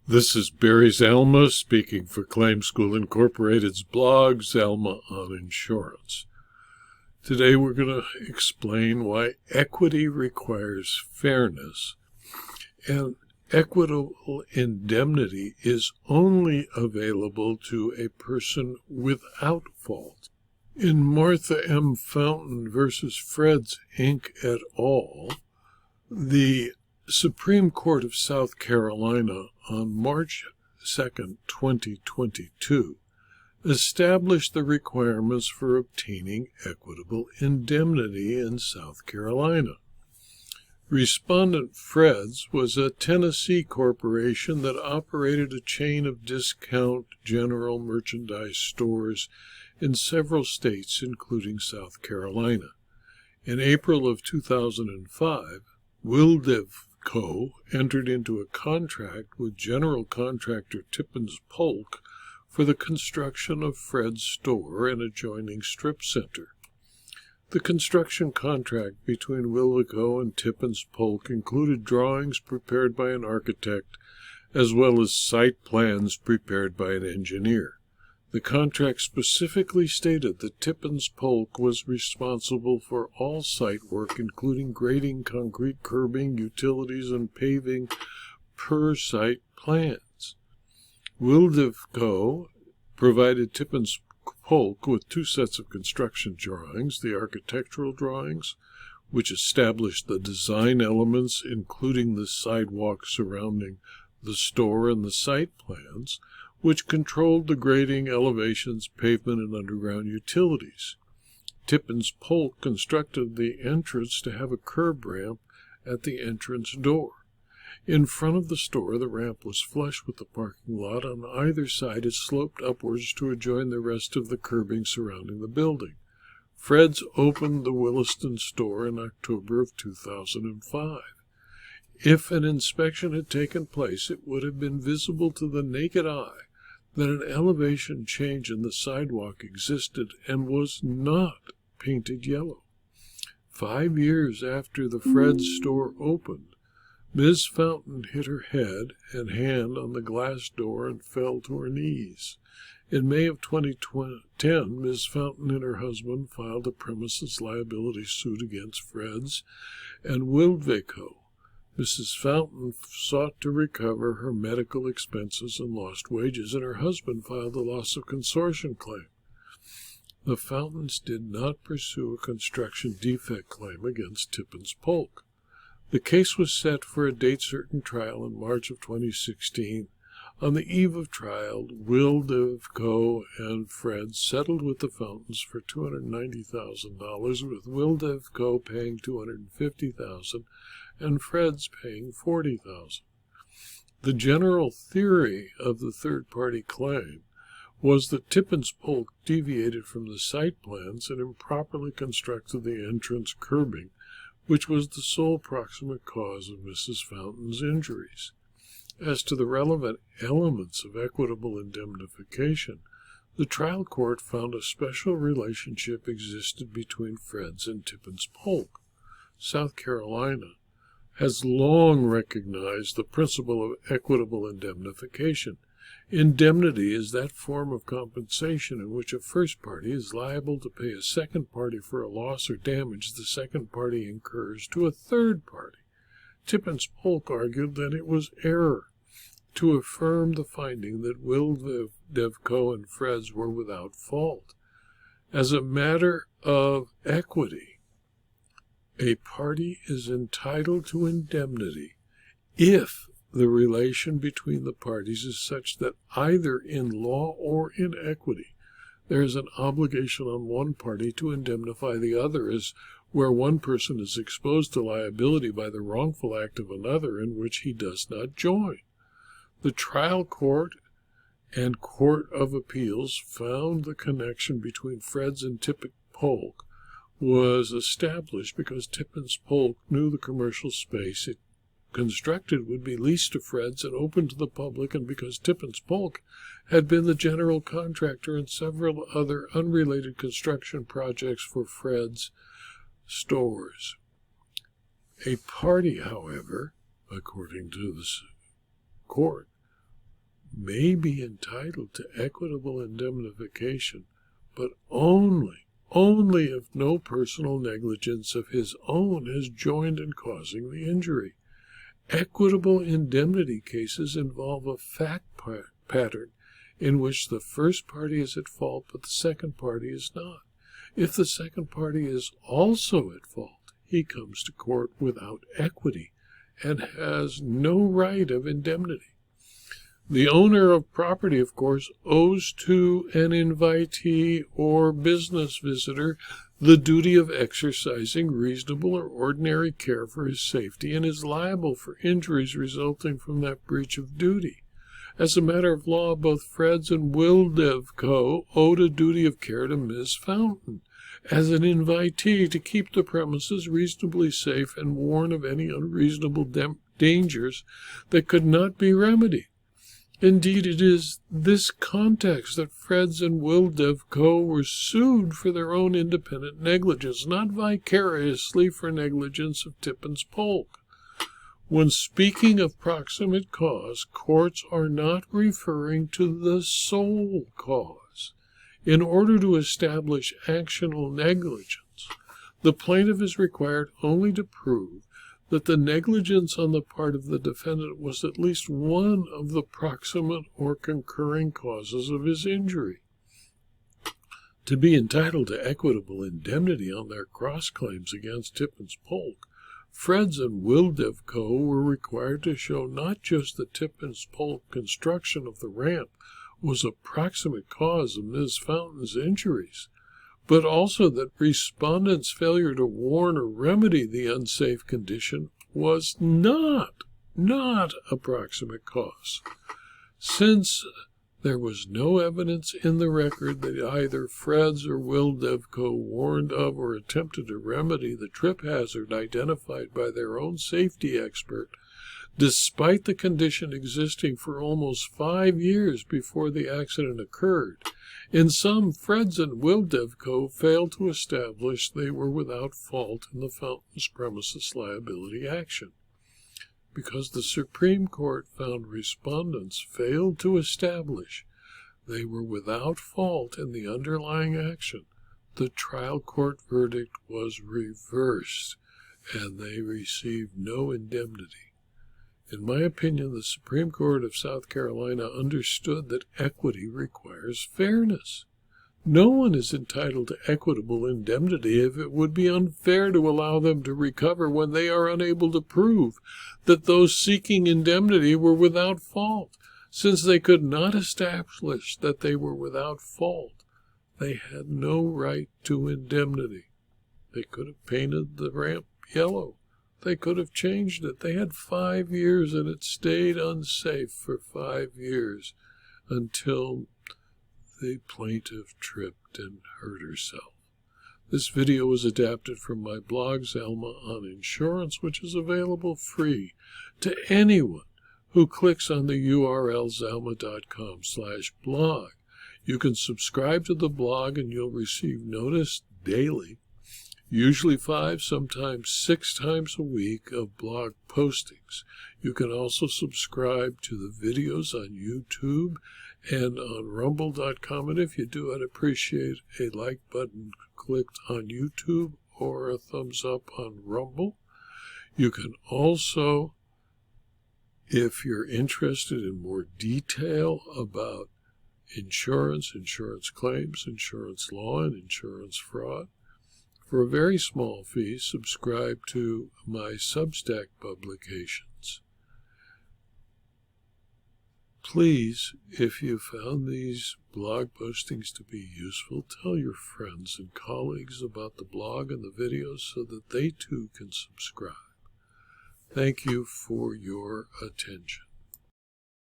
This is Barry Zalma speaking for Claim School Incorporated's blog, Zalma on Insurance. Today we're going to explain why equity requires fairness, and equitable indemnity is only available to a person without fault. In Martha M. Fountain versus Fred's, Inc. et al., the Supreme Court of South Carolina on March 2, 2022, established the requirements for obtaining equitable indemnity in South Carolina. Respondent Fred's was a Tennessee corporation that operated a chain of discount general merchandise stores in several states, including South Carolina. In April of 2005, Wildevco entered into a contract with general contractor Tippins-Polk for the construction of Fred's store and adjoining strip center. The construction contract between Wildevco and Tippins-Polk included drawings prepared by an architect as well as site plans prepared by an engineer. The contract specifically stated that Tippins-Polk was responsible for all site work, including grading, concrete curbing, utilities, and paving per site plans. Wildevco provided Tippins-Polk with two sets of construction drawings: the architectural drawings, which established the design elements, including the sidewalk surrounding the store, and the site plans, which controlled the grading, elevations, pavement, and underground utilities. Tippins-Polk constructed the entrance to have a curb ramp at the entrance door. In front of the store, the ramp was flush with the parking lot. On either side, it sloped upwards to adjoin the rest of the curbing surrounding the building. Fred's opened the Williston store in October of 2005. If an inspection had taken place, it would have been visible to the naked eye that an elevation change in the sidewalk existed and was not painted yellow. 5 years after the Fred's store opened, Ms. Fountain hit her head and hand on the glass door and fell to her knees. In May of 2010, Ms. Fountain and her husband filed a premises liability suit against Fred's and Wildevco. Mrs. Fountain sought to recover her medical expenses and lost wages, and her husband filed a loss of consortium claim. The Fountains did not pursue a construction defect claim against Tippins-Polk. The case was set for a date-certain trial in March of 2016. On the eve of trial, Wildevco and Fred settled with the Fountains for $290,000, with Wildevco paying $250,000 and Fred's paying $40,000. The general theory of the third-party claim was that Tippins-Polk deviated from the site plans and improperly constructed the entrance curbing, which was the sole proximate cause of Mrs. Fountain's injuries. As to the relevant elements of equitable indemnification, the trial court found a special relationship existed between Fred's and Tippins-Polk. South Carolina has long recognized the principle of equitable indemnification. Indemnity is that form of compensation in which a first party is liable to pay a second party for a loss or damage the second party incurs to a third party. Tippins-Polk argued that it was error to affirm the finding that Wildevco and Fred's were without fault. As a matter of equity, a party is entitled to indemnity if the relation between the parties is such that either in law or in equity there is an obligation on one party to indemnify the other, as where one person is exposed to liability by the wrongful act of another in which he does not join. The trial court and Court of Appeals found the connection between Fred's and Tippins-Polk was established because Tippins-Polk knew the commercial space it constructed would be leased to Fred's and open to the public, and because Tippins-Polk had been the general contractor in several other unrelated construction projects for Fred's stores. A party, however, according to the court, may be entitled to equitable indemnification, but only if no personal negligence of his own has joined in causing the injury. Equitable indemnity cases involve a fact pattern in which the first party is at fault but the second party is not. If the second party is also at fault, he comes to court without equity and has no right of indemnity. The owner of property, of course, owes to an invitee or business visitor the duty of exercising reasonable or ordinary care for his safety and is liable for injuries resulting from that breach of duty. As a matter of law, both Fred's and Wildevco owed a duty of care to Ms. Fountain as an invitee to keep the premises reasonably safe and warn of any unreasonable dangers that could not be remedied. Indeed, it is this context that Fred's and Wildevco were sued for their own independent negligence, not vicariously for negligence of Tippins-Polk. When speaking of proximate cause, courts are not referring to the sole cause. In order to establish actional negligence, the plaintiff is required only to prove that the negligence on the part of the defendant was at least one of the proximate or concurring causes of his injury. To be entitled to equitable indemnity on their cross-claims against Tippins-Polk, Fred's and Wildevco were required to show not just that Tippins-Polk construction of the ramp was a proximate cause of Ms. Fountain's injuries, but also that respondents' failure to warn or remedy the unsafe condition was not a proximate cause. Since there was no evidence in the record that either Fred's or Wildevco warned of or attempted to remedy the trip hazard identified by their own safety expert, despite the condition existing for almost 5 years before the accident occurred, in sum, Fred's and Wildevco failed to establish they were without fault in the Fountain's premises liability action. Because the Supreme Court found respondents failed to establish they were without fault in the underlying action, the trial court verdict was reversed, and they received no indemnity. In my opinion, the Supreme Court of South Carolina understood that equity requires fairness. No one is entitled to equitable indemnity if it would be unfair to allow them to recover when they are unable to prove that those seeking indemnity were without fault. Since they could not establish that they were without fault, they had no right to indemnity. They could have painted the ramp yellow. They could have changed it. They had 5 years, and it stayed unsafe for 5 years until the plaintiff tripped and hurt herself. This video was adapted from my blog, Zelma on Insurance, which is available free to anyone who clicks on the URL zelma.com/blog. You can subscribe to the blog, and you'll receive notice daily, usually 5, sometimes 6 times a week of blog postings. You can also subscribe to the videos on YouTube and on rumble.com. And if you do, I'd appreciate a like button clicked on YouTube or a thumbs up on Rumble. You can also, if you're interested in more detail about insurance, insurance claims, insurance law, and insurance fraud, for a very small fee, subscribe to my Substack publications. Please, if you found these blog postings to be useful, tell your friends and colleagues about the blog and the videos so that they too can subscribe. Thank you for your attention.